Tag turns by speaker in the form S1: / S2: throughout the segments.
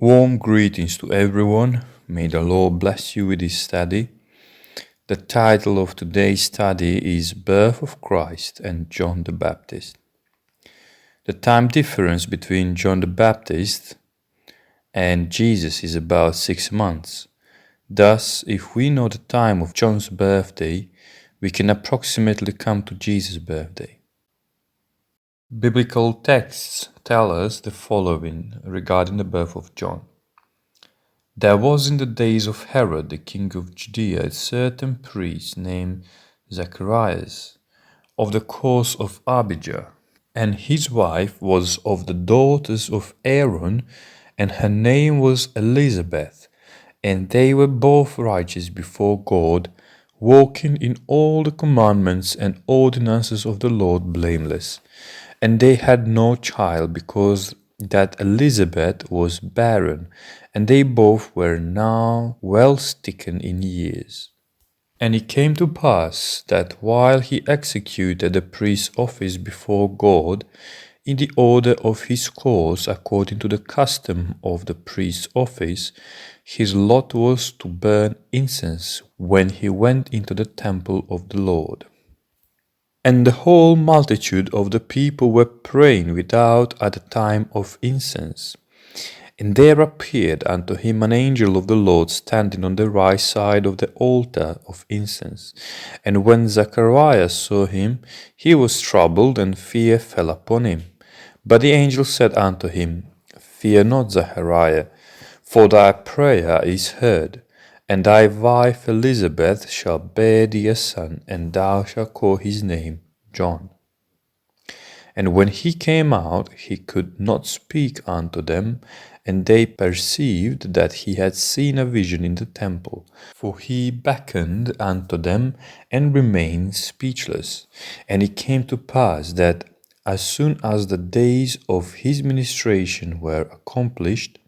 S1: Warm greetings to everyone. May the Lord bless you with this study. The title of today's study is Birth of Christ and John the Baptist. The time difference between John the Baptist and Jesus is about 6 months. Thus, if we know the time of John's birthday, we can approximately come to Jesus' birthday. Biblical texts tell us the following regarding the birth of John. There was in the days of Herod, the king of Judea, a certain priest named Zacharias, of the course of Abijah, and his wife was of the daughters of Aaron, and her name was Elizabeth, and they were both righteous before God, walking in all the commandments and ordinances of the Lord blameless. And they had no child, because that Elizabeth was barren, and they both were now well stricken in years. And it came to pass that while he executed the priest's office before God, in the order of his course, according to the custom of the priest's office, his lot was to burn incense when he went into the temple of the Lord. And the whole multitude of the people were praying without at the time of incense. And there appeared unto him an angel of the Lord standing on the right side of the altar of incense. And when Zacharias saw him, he was troubled, and fear fell upon him. But the angel said unto him, Fear not, Zachariah, for thy prayer is heard, and thy wife Elizabeth shall bear thee a son, and thou shalt call his name John. And when he came out, he could not speak unto them, and they perceived that he had seen a vision in the temple. For he beckoned unto them, and remained speechless. And it came to pass that, as soon as the days of his ministration were accomplished,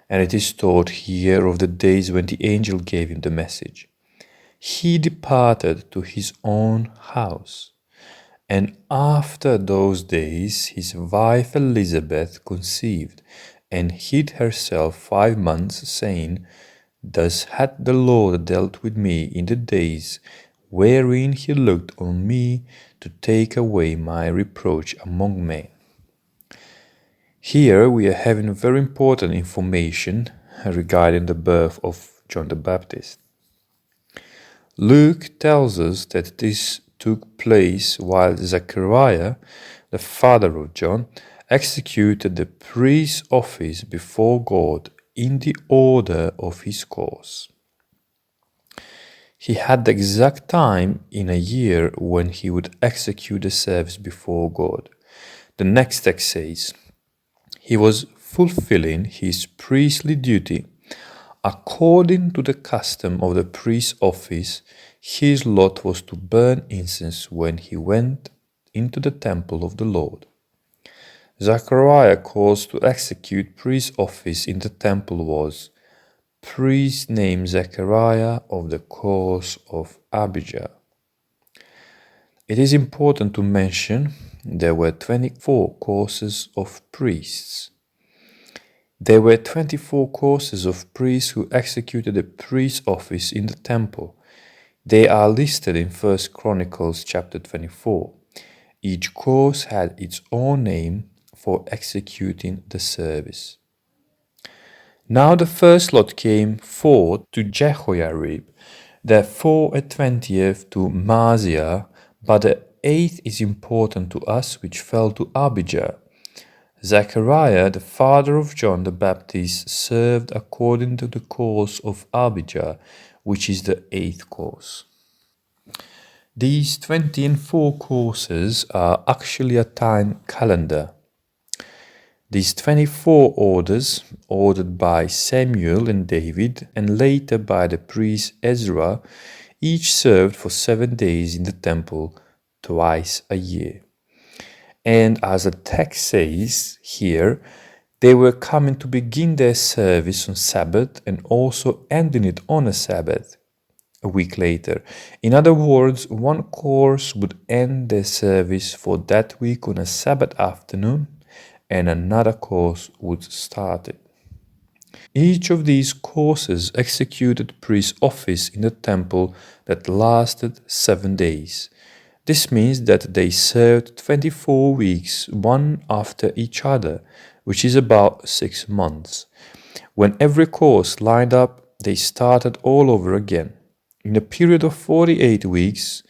S1: and it is taught here of the days when the angel gave him the message, he departed to his own house. And after those days his wife Elizabeth conceived, and hid herself 5 months, saying, Thus hath the Lord dealt with me in the days wherein he looked on me to take away my reproach among men. Here we are having very important information regarding the birth of John the Baptist. Luke tells us that this took place while Zechariah, the father of John, executed the priest's office before God in the order of his course. He had the exact time in a year when he would execute the service before God. The next text says, He was fulfilling his priestly duty. According to the custom of the priest's office, his lot was to burn incense when he went into the temple of the Lord. Zachariah caused to execute priest's office in the temple was priest named Zechariah of the course of Abijah. It is important to mention there were 24 courses of priests. There were 24 courses of priests who executed the priest's office in the temple. They are listed in 1 Chronicles chapter 24. Each course had its own name for executing the service. Now the first lot came forth to Jehoiarib, the 420th to Maaziah, but the 8th is important to us, which fell to Abijah. Zechariah, the father of John the Baptist, served according to the course of Abijah, which is the 8th course. These 24 courses are actually a time calendar. These 24 orders, ordered by Samuel and David, and later by the priest Ezra, each served for 7 days in the temple, twice a year. And as the text says here, they were coming to begin their service on Sabbath and also ending it on a Sabbath a week later. In other words, one course would end their service for that week on a Sabbath afternoon, and another course would start it. Each of these courses executed priest's office in the temple that lasted 7 days. This means that they served 24 weeks, one after each other, which is about 6 months. When every course lined up, they started all over again. In a period of 48 weeks,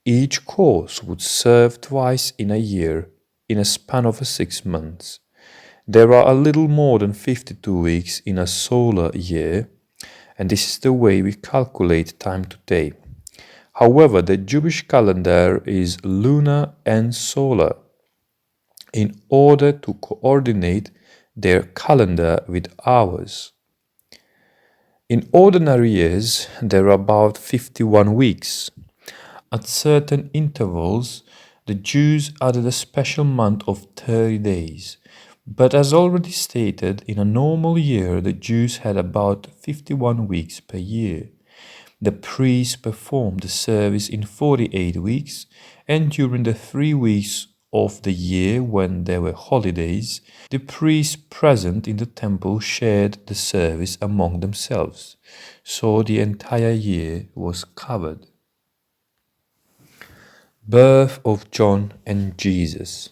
S1: each course would serve twice in a year, in a span of 6 months. There are a little more than 52 weeks in a solar year, and this is the way we calculate time today. However, the Jewish calendar is lunar and solar. In order to coordinate their calendar with ours. In ordinary years, there are about 51 weeks. At certain intervals, the Jews added a special month of 30 days. But as already stated, in a normal year, the Jews had about 51 weeks per year. The priests performed the service in 48 weeks, and during the 3 weeks of the year when there were holidays, the priests present in the temple shared the service among themselves, so the entire year was covered. Birth of John and Jesus.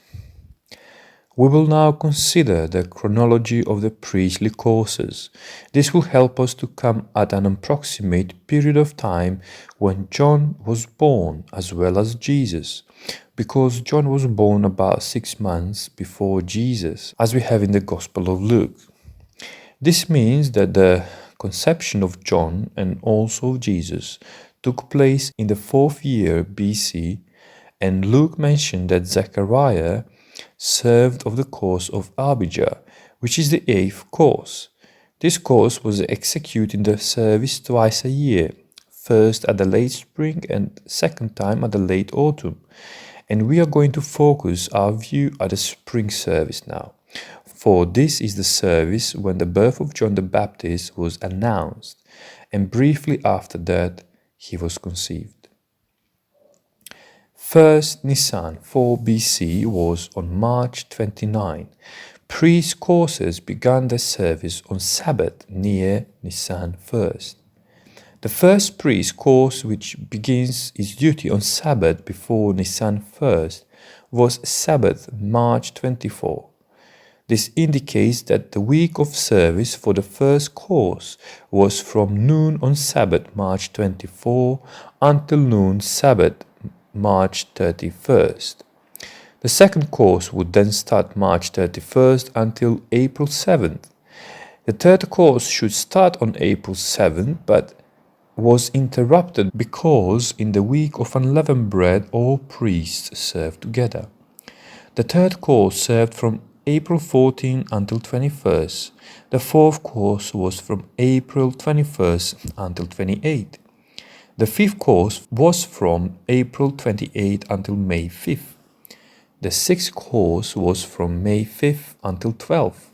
S1: We will now consider the chronology of the priestly courses. This will help us to come at an approximate period of time when John was born as well as Jesus, because John was born about 6 months before Jesus, as we have in the Gospel of Luke. This means that the conception of John and also of Jesus took place in the 4th year BC, and Luke mentioned that Zechariah served of the course of Abijah, which is the 8th course. This course was executing the service twice a year, first at the late spring and second time at the late autumn. And we are going to focus our view at the spring service now, for this is the service when the birth of John the Baptist was announced, and briefly after that he was conceived. First Nisan 4 BC was on March 29. Priest courses began their service on Sabbath near Nisan 1st. The first priest course which begins its duty on Sabbath before Nisan 1st was Sabbath March 24. This indicates that the week of service for the first course was from noon on Sabbath March 24 until noon Sabbath March 31st. The second course would then start March 31st until April 7th. The third course should start on April 7th but was interrupted because in the week of unleavened bread all priests served together. The third course served from April 14 until 21st. The fourth course was from April 21st until 28th. The fifth course was from April 28 until May 5th. The sixth course was from May 5th until 12th.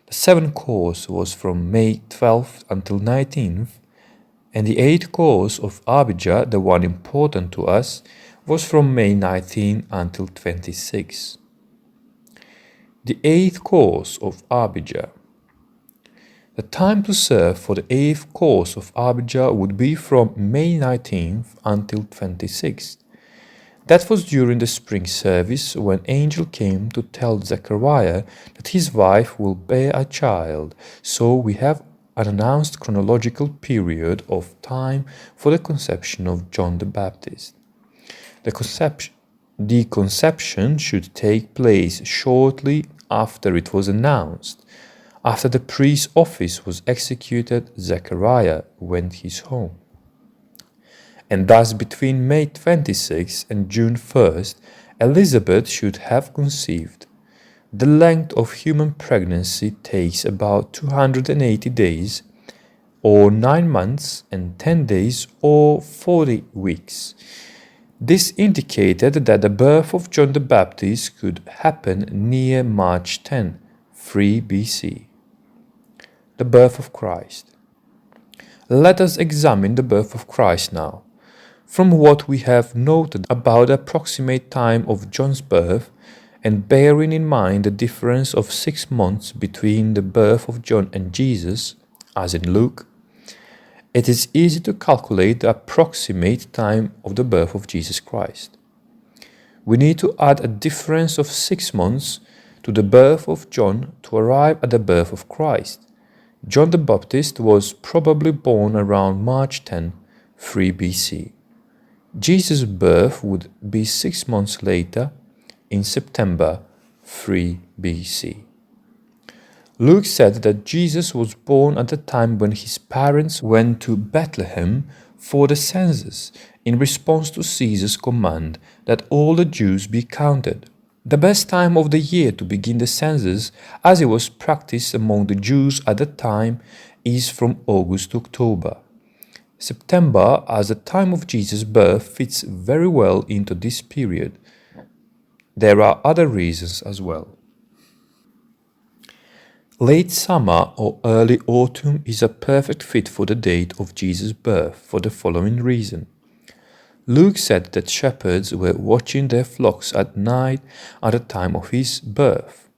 S1: The seventh course was from May 12th until 19th. And the eighth course of Abijah, the one important to us, was from May 19 until 26. The eighth course of Abijah. The time to serve for the eighth course of Abijah would be from May 19th until 26th. That was during the spring service when angel came to tell Zechariah that his wife will bear a child, so we have an announced chronological period of time for the conception of John the Baptist. The conception should take place shortly after it was announced. After the priest's office was executed, Zechariah went his home. And thus between May 26 and June 1st, Elizabeth should have conceived. The length of human pregnancy takes about 280 days, or 9 months and 10 days, or 40 weeks. This indicated that the birth of John the Baptist could happen near March 10, 3 BC. The birth of Christ. Let us examine the birth of Christ now. From what we have noted about the approximate time of John's birth and bearing in mind the difference of 6 months between the birth of John and Jesus, as in Luke, it is easy to calculate the approximate time of the birth of Jesus Christ. We need to add a difference of 6 months to the birth of John to arrive at the birth of Christ. John the Baptist was probably born around March 10, 3 BC. Jesus' birth would be 6 months later, in September 3 BC. Luke said that Jesus was born at the time when his parents went to Bethlehem for the census in response to Caesar's command that all the Jews be counted. The best time of the year to begin the census, as it was practiced among the Jews at the time, is from August to October. September, as the time of Jesus' birth, fits very well into this period. There are other reasons as well. Late summer or early autumn is a perfect fit for the date of Jesus' birth for the following reason. Luke said that shepherds were watching their flocks at night at the time of his birth.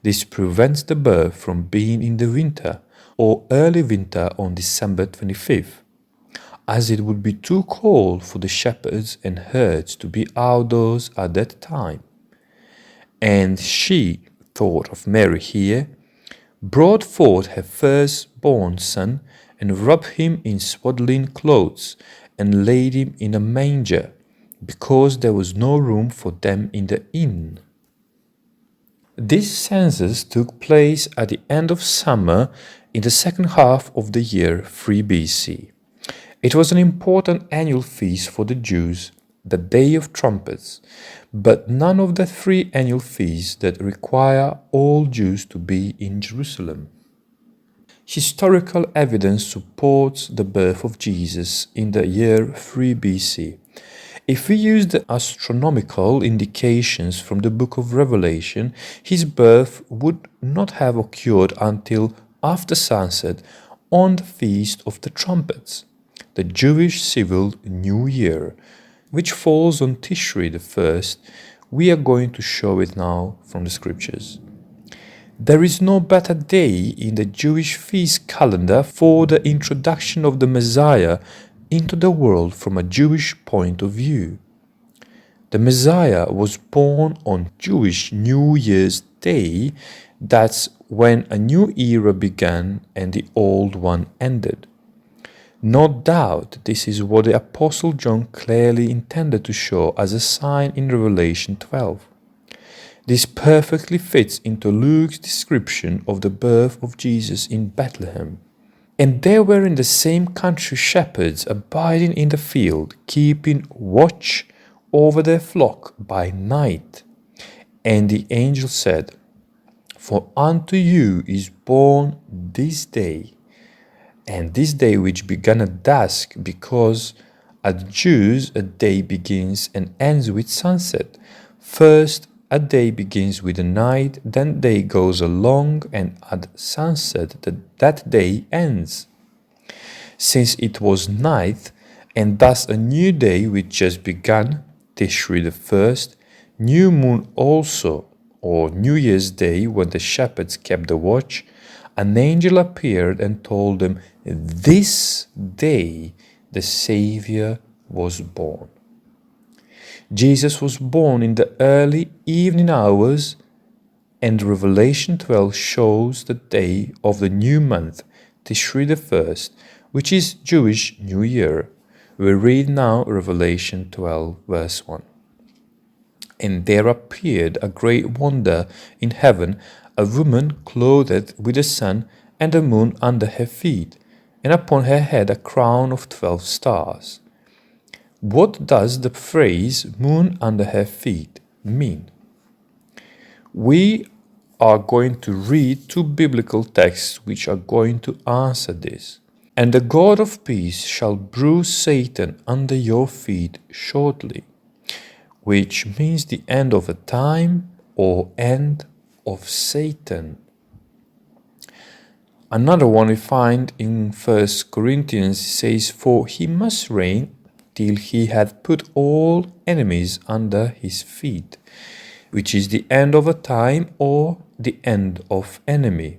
S1: This prevents the birth from being in the winter or early winter on December 25th, as it would be too cold for the shepherds and herds to be outdoors at that time. And she, thought of Mary here, brought forth her firstborn son, and wrapped him in swaddling clothes, and laid him in a manger, because there was no room for them in the inn. This census took place at the end of summer in the second half of the year 3 BC. It was an important annual feast for the Jews, the Day of Trumpets, but none of the 3 annual feasts that require all Jews to be in Jerusalem. Historical evidence supports the birth of Jesus in the year 3 BC. If we use the astronomical indications from the book of Revelation, his birth would not have occurred until after sunset on the Feast of the Trumpets, the Jewish civil New Year, which falls on Tishri the 1st. We are going to show it now from the scriptures. There is no better day in the Jewish feast calendar for the introduction of the Messiah into the world from a Jewish point of view. The Messiah was born on Jewish New Year's Day. That's when a new era began and the old one ended. No doubt this is what the Apostle John clearly intended to show as a sign in Revelation 12. This perfectly fits into Luke's description of the birth of Jesus in Bethlehem. And there were in the same country shepherds abiding in the field, keeping watch over their flock by night. And the angel said, For unto you is born this day, and this day which began at dusk, because at the Jews a day begins and ends with sunset. First a day begins with the night, then day goes along, and at sunset that day ends. Since it was night, and thus a new day which just began, Tishri the 1st, new moon also, or New Year's Day, when the shepherds kept the watch, an angel appeared and told them, This day the Savior was born. Jesus was born in the early evening hours, and Revelation 12 shows the day of the new month, Tishri the 1st, which is Jewish New Year. We read now Revelation 12, verse 1. And there appeared a great wonder in heaven, a woman clothed with the sun and the moon under her feet, and upon her head a crown of 12 stars. What does the phrase moon under her feet mean? We are going to read 2 biblical texts which are going to answer this. And the God of peace shall bruise Satan under your feet shortly, which means the end of a time or end of Satan. Another one we find in 1 Corinthians says, For he must reign till he hath put all enemies under his feet, which is the end of a time or the end of enemy.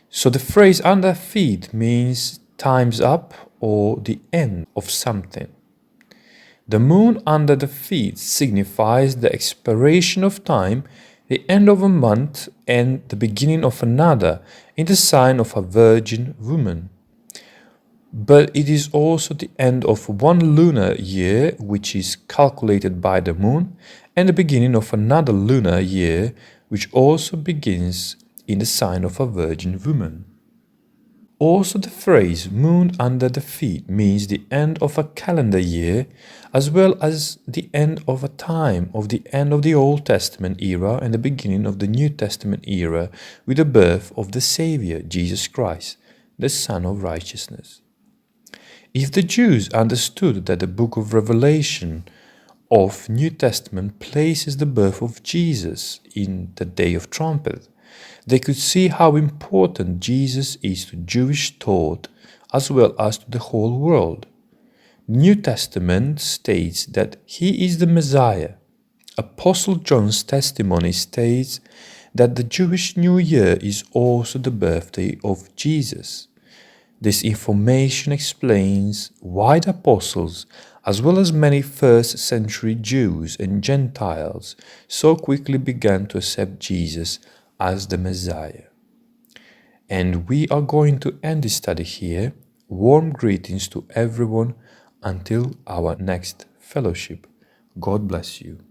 S1: So the phrase under feet means time's up or the end of something. The moon under the feet signifies the expiration of time, the end of a month, and the beginning of another in the sign of a virgin woman. But it is also the end of one lunar year, which is calculated by the moon, and the beginning of another lunar year, which also begins in the sign of a virgin woman. Also, the phrase moon under the feet means the end of a calendar year, as well as the end of a time of the end of the Old Testament era and the beginning of the New Testament era with the birth of the Savior, Jesus Christ, the Son of Righteousness. If the Jews understood that the book of Revelation of New Testament places the birth of Jesus in the day of trumpet, they could see how important Jesus is to Jewish thought as well as to the whole world. The New Testament states that he is the Messiah. Apostle John's testimony states that the Jewish New Year is also the birthday of Jesus. This information explains why the apostles, as well as many first century Jews and Gentiles, so quickly began to accept Jesus as the Messiah. And we are going to end this study here. Warm greetings to everyone until our next fellowship. God bless you.